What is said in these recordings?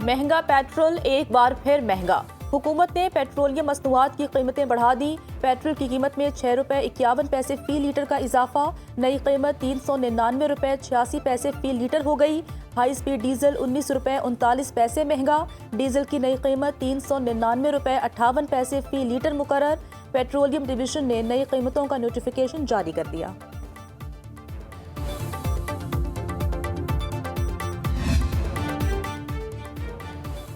महंगा पेट्रोल एक बार फिर महंगा। हुकूमत ने पेट्रोलियम मसनूआत की कीमतें बढ़ा दी। पेट्रोल की कीमत में 6 रुपये 51 पैसे फी लीटर का इजाफा। नई कीमत 399 रुपये 86 पैसे फी लीटर हो गई। हाई स्पीड डीजल 19 रुपये 39 पैसे महंगा। डीजल की नई कीमत 399 रुपये 58 पैसे फी लीटर मुकर्रर। पेट्रोलियम डिवीजन ने नई कीमतों का नोटिफिकेशन जारी कर दिया।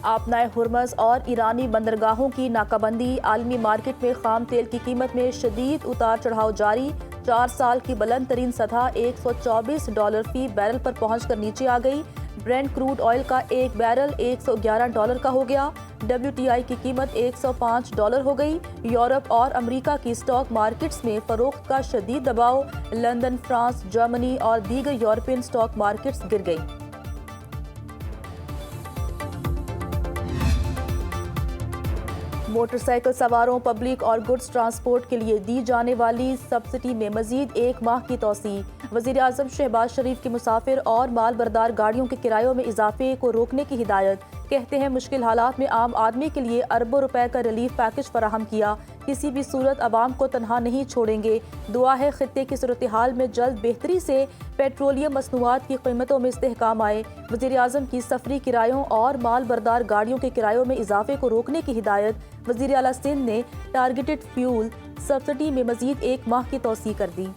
आपनाए हुर्मस और ईरानी बंदरगाहों की नाकाबंदी। आलमी मार्केट में खाम तेल की कीमत में शदीद उतार चढ़ाव जारी। 4 साल की बुलंद तरीन सतह $124 फी बैरल पर पहुंच कर नीचे आ गई। ब्रेंट क्रूड ऑयल का एक बैरल $111 का हो गया। WTI की कीमत $105 हो गई। यूरोप और अमेरिका की स्टॉक मार्केट्स में फरोख्त का शदीद दबाव। लंदन, फ्रांस, जर्मनी और दीगर यूरोपियन स्टॉक मार्केट्स गिर गई। मोटरसाइकिल सवारों, पब्लिक और गुड्स ट्रांसपोर्ट के लिए दी जाने वाली सब्सिडी में मजीद 1 माह की तौसी। वज़ीर आज़म शहबाज शरीफ की मुसाफिर और माल बरदार गाड़ियों के किरायों में इजाफे को रोकने की हिदायत। कहते हैं मुश्किल हालात में आम आदमी के लिए अरबों रुपए का रिलीफ पैकेज फराहम किया। किसी भी सूरत आवाम को तनहा नहीं छोड़ेंगे। दुआ है खित्ते की सूरत हाल में जल्द बेहतरी से पेट्रोलियम मसनूआत की कीमतों में इस्तेहकाम आए। वज़ीर आज़म की सफरी किरायों और माल बरदार गाड़ियों के किरायों में इजाफे को रोकने की हिदायत। वज़ीर आला सिंध ने टारगेटेड फ्यूल सब्सिडी में मजीद 1 माह की तौसी कर दी।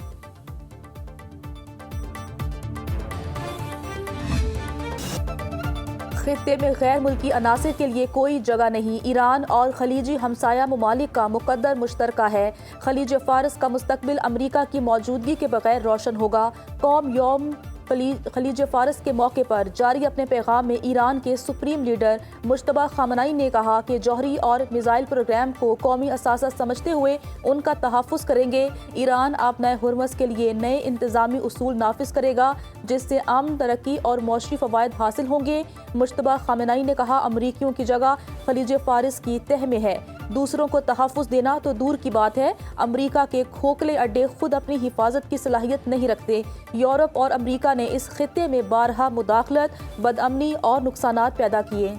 खित्ते में गैर मुल्की अनासिर के लिए कोई जगह नहीं। ईरान और खलीजी हमसाया ममालिक का मुकद्दर मुश्तरका है। खलीज फारस का मुस्तकबिल अमरीका की मौजूदगी के बगैर रोशन होगा। कौम यौम खलीज फारस के मौके पर जारी अपने पैगाम में ईरान के सुप्रीम लीडर मुश्तबा खामनाई ने कहा कि जौहरी और मिसाइल प्रोग्राम को कौमी असासा समझते हुए उनका तहफ़्फ़ुज़ करेंगे। ईरान आपनाए हुर्मस के लिए नए इंतज़ामी उसूल नाफिज करेगा जिससे अमन, तरक्की और मौशरी फ़वाइद हासिल होंगे। मुश्तबा खामनाई ने कहा अमरीकियों की जगह खलीज फारस की तह में है। दूसरों को तहफ़्फ़ुज़ देना तो दूर की बात है, अमरीका के खोखले अड्डे खुद अपनी हिफाजत की सलाहियत नहीं रखते। यूरोप और अमरीका ने इस खित्ते में बारहा मुदाखलत, बदअमनी और नुकसानात पैदा किए।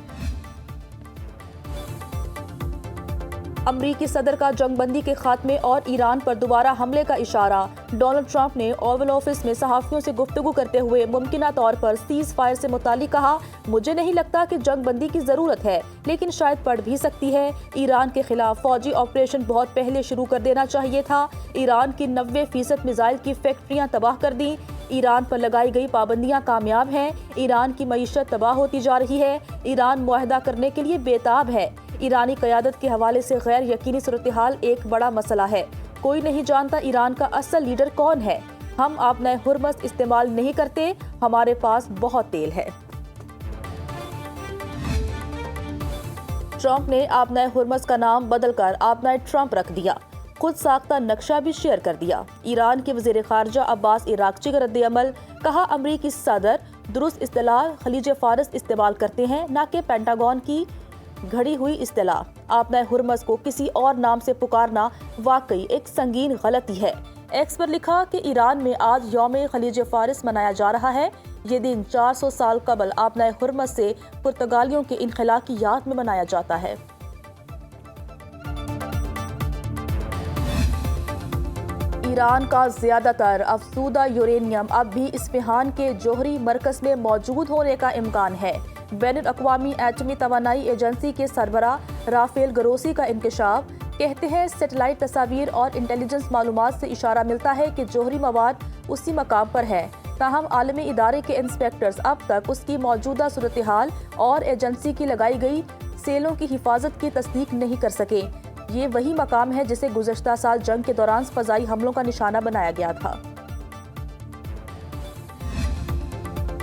अमरीकी सदर का जंगबंदी के खात्मे और ईरान पर दोबारा हमले का इशारा। डोनाल्ड ट्रंप ने ओवल ऑफिस में सहाफ़ियों से गुफ्तगू करते हुए मुमकिना तौर पर सीज़ फायर से मुतालिक कहा, मुझे नहीं लगता कि जंगबंदी की ज़रूरत है, लेकिन शायद पड़ भी सकती है। ईरान के खिलाफ फौजी ऑपरेशन बहुत पहले शुरू कर देना चाहिए था। ईरान की 90% मिसाइल की फैक्ट्रियाँ तबाह कर दी। ईरान पर लगाई गई पाबंदियां कामयाब हैं। ईरान की मईशत तबाह होती जा रही है। ईरान मुआहदा करने के लिए बेताब है। ईरानी क़यादत के हवाले से गैर यकीनी सूरत हाल एक बड़ा मसला है। कोई नहीं जानता ईरान का असल लीडर कौन है। हम आपनाए हुर्मस इस्तेमाल नहीं करते, हमारे पास बहुत तेल है। ट्रंप ने आपनाए हुर्मस का नाम बदलकर आपनाए ट्रंप रख दिया। खुद साख्ता नक्शा भी शेयर कर दिया। ईरान के वज़ीर ख़ारजा अब्बास इराक़ची का रद्द अमल। कहा अमरीकी सदर दुरुस्त इस्तिलाह खलीज फारस इस्तेमाल करते हैं, न कि पेंटागन की घड़ी हुई इस्तिलाह। आपनाए हुर्मस को किसी और नाम से पुकारना वाकई एक संगीन गलती है। एक्स पर लिखा कि ईरान में आज यौम खलीज फारस मनाया जा रहा है। ये दिन 400 साल कबल आपनाए हुर्मस से पुर्तगालियों के इनखला की याद में मनाया जाता है। ईरान का ज़्यादातर अफसूदा यूरेनियम अब भी इस्फहान के जोहरी मरकज़ में मौजूद होने का इम्कान है। बैनुल-अक़वामी एटमी तवानाई एजेंसी के सरबराह राफेल ग्रोसी का इंकशाफ। कहते हैं सेटेलाइट तस्वीर और इंटेलिजेंस मालूमात से इशारा मिलता है कि जोहरी मवाद उसी मकाम पर है। ताहम आलमी इदारे के इंस्पेक्टर्स अब तक उसकी मौजूदा सूरत हाल और एजेंसी की लगाई गई सेलों की हिफाजत की तस्दीक नहीं कर सके। ये वही मकाम है जिसे गुज़श्ता साल जंग के दौरान फ़ज़ाई हमलों का निशाना बनाया गया था।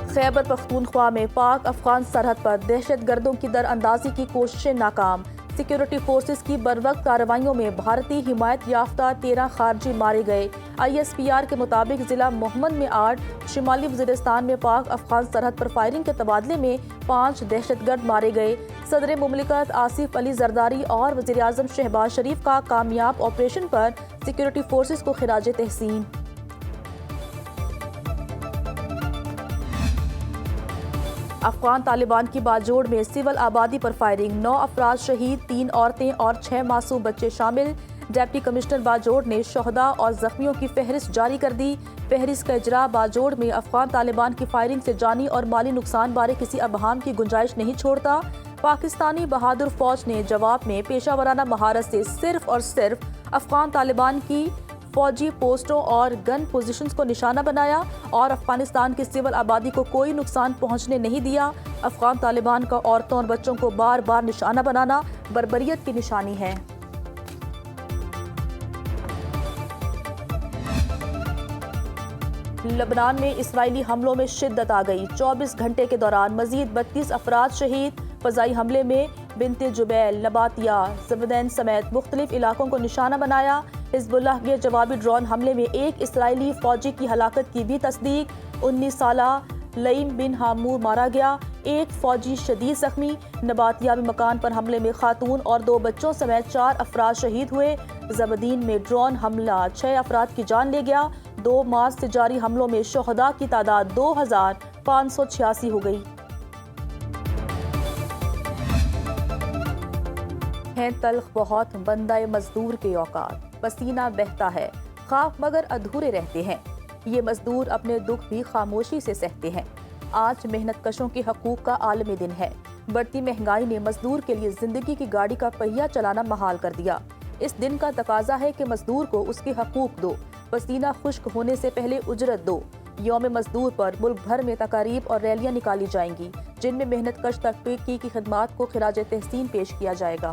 खैबर पख्तूनख्वा में पाक अफगान सरहद पर दहशत गर्दों की दरअंदाजी की कोशिशें नाकाम। सिक्योरिटी फोर्सेस की बरवक्त कार्रवाइयों में भारतीय हिमायत याफ्ता 13 खारजी मारे गए। ISPR के मुताबिक ज़िला मोहम्मद में 8, शिमाली वज़ीरिस्तान में पाक अफगान सरहद पर फायरिंग के तबादले में 5 दहशतगर्द मारे गए। सदर मुमलिकत आसिफ अली जरदारी और वज़ीर आज़म शहबाज शरीफ का कामयाब ऑपरेशन पर सिक्योरिटी फोर्सेस को खिराज तहसीन। افغان طالبان کی باجوڑ میں سول آبادی پر فائرنگ، 9 افراد شہید، 3 عورتیں اور 6 معصوم بچے شامل۔ ڈپٹی کمشنر باجوڑ نے شہداء اور زخمیوں کی فہرست جاری کر دی۔ فہرست کا اجرا باجوڑ میں افغان طالبان کی فائرنگ سے جانی اور مالی نقصان بارے کسی ابہام کی گنجائش نہیں چھوڑتا۔ پاکستانی بہادر فوج نے جواب میں پیشہ ورانہ مہارت سے صرف اور صرف افغان طالبان کی فوجی پوسٹوں اور گن پوزیشنز کو نشانہ بنایا اور افغانستان کی سول آبادی کو کوئی نقصان پہنچنے نہیں دیا۔ افغان طالبان کا عورتوں اور بچوں کو بار بار نشانہ بنانا بربریت کی نشانی ہے۔ لبنان میں اسرائیلی حملوں میں شدت آ گئی، 24 گھنٹے کے دوران مزید 32 افراد شہید۔ فضائی حملے میں بنت جبیل، نباتیہ، زبدین سمیت مختلف علاقوں کو نشانہ بنایا۔ حزب اللہ کے جوابی ڈرون حملے میں ایک اسرائیلی فوجی کی ہلاکت کی بھی تصدیق، 19 سالہ لئیم بن حامور مارا گیا، ایک فوجی شدید زخمی۔ نباتیہ میں مکان پر حملے میں خاتون اور 2 بچوں سمیت 4 افراد شہید ہوئے۔ زبدین میں ڈرون حملہ 6 افراد کی جان لے گیا۔ 2 مارچ سے جاری حملوں میں شہداء کی تعداد 2586 ہو گئی۔ ہیں تلخ بہت بندہ مزدور کے اوقات، پسینہ بہتا ہے، خواب مگر ادھورے رہتے ہیں۔ یہ مزدور اپنے دکھ بھی خاموشی سے سہتے ہیں۔ آج محنت کشوں کے حقوق کا عالمی دن ہے۔ بڑھتی مہنگائی نے مزدور کے لیے زندگی کی گاڑی کا پہیہ چلانا محال کر دیا۔ اس دن کا تقاضا ہے کہ مزدور کو اس کے حقوق دو، پسینہ خشک ہونے سے پہلے اجرت دو۔ یوم مزدور پر ملک بھر میں تقاریب اور ریلیاں نکالی جائیں گی، جن میں محنت کش طبقے کی خدمات کو خراج تحسین پیش کیا جائے گا۔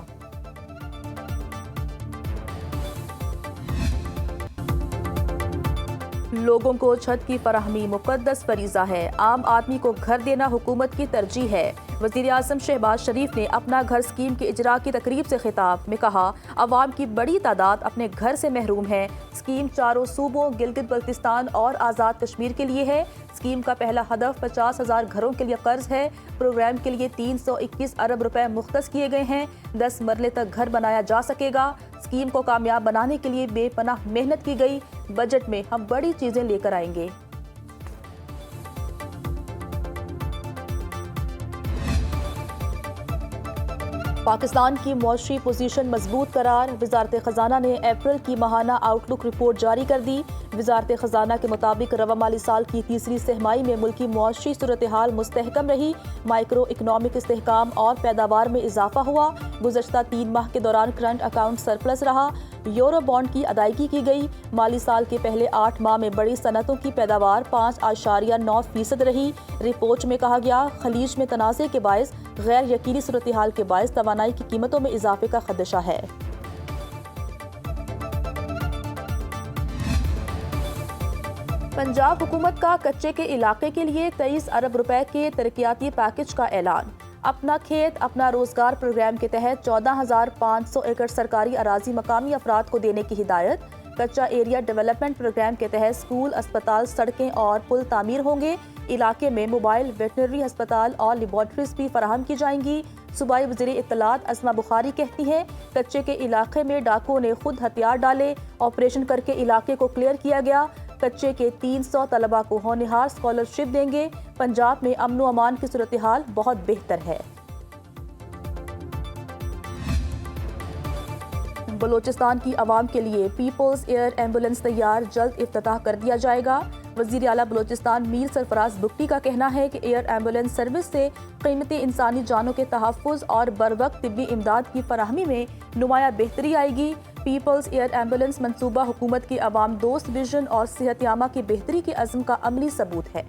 لوگوں کو چھت کی فراہمی مقدس فریضہ ہے، عام آدمی کو گھر دینا حکومت کی ترجیح ہے۔ وزیر اعظم شہباز شریف نے اپنا گھر اسکیم کے اجراء کی تقریب سے خطاب میں کہا، عوام کی بڑی تعداد اپنے گھر سے محروم ہے۔ اسکیم چاروں صوبوں گلگت بلتستان اور آزاد کشمیر کے لیے ہے۔ اسکیم کا پہلا ہدف 50,000 گھروں کے لیے قرض ہے۔ پروگرام کے لیے 321 ارب روپے مختص کیے گئے ہیں۔ 10 مرلے تک گھر بنایا جا سکے گا۔ اسکیم کو کامیاب بنانے کے لیے بے پناہ محنت کی گئی۔ بجٹ میں ہم بڑی چیزیں لے کر آئیں گے۔ پاکستان کی معاشی پوزیشن مضبوط قرار، وزارت خزانہ نے اپریل کی ماہانہ آؤٹ لک رپورٹ جاری کر دی۔ وزارت خزانہ کے مطابق رواں مالی سال کی تیسری سہ-ماہی میں ملکی معاشی صورتحال مستحکم رہی، مائکرو اکنامک استحکام اور پیداوار میں اضافہ ہوا۔ گزشتہ 3 ماہ کے دوران کرنٹ اکاؤنٹ سرپلس رہا، یورو بانڈ کی ادائیگی کی گئی۔ مالی سال کے پہلے 8 ماہ میں بڑی صنعتوں کی پیداوار 5.9% رہی۔ رپورٹ میں کہا گیا، خلیج میں تنازع کے باعث غیر یقینی صورتحال کے باعث توانائی کی قیمتوں میں اضافے کا خدشہ ہے۔ پنجاب حکومت کا کچے کے علاقے کے لیے 23 ارب روپے کے ترقیاتی پیکج کا اعلان۔ اپنا کھیت اپنا روزگار پروگرام کے تحت 14,500 ایکڑ سرکاری اراضی مقامی افراد کو دینے کی ہدایت۔ کچا ایریا ڈیولپمنٹ پروگرام کے تحت اسکول، اسپتال، سڑکیں اور پل تعمیر ہوں گے۔ علاقے میں موبائل ویٹرنری ہسپتال اور لیبارٹریز بھی فراہم کی جائیں گی۔ صوبائی وزیر اطلاعات عظمہ بخاری کہتی ہیں، کچے کے علاقے میں ڈاکوؤں نے خود ہتھیار ڈالے، آپریشن کر کے علاقے کو کلیئر کیا گیا۔ کچے کے 300 طلباء کو ہونہار اسکالرشپ دیں گے۔ پنجاب میں امن و امان کی صورتحال بہت بہتر ہے۔ بلوچستان کی عوام کے لیے پیپلز ایئر ایمبولینس تیار، جلد افتتاح کر دیا جائے گا۔ وزیر اعلیٰ بلوچستان میر سرفراز بگٹی کا کہنا ہے کہ ایئر ایمبولینس سروس سے قیمتی انسانی جانوں کے تحفظ اور بروقت طبی امداد کی فراہمی میں نمایاں بہتری آئے گی۔ پیپلز ایئر ایمبولینس منصوبہ حکومت کی عوام دوست ویژن اور صحت عامہ کی بہتری کے عزم کا عملی ثبوت ہے۔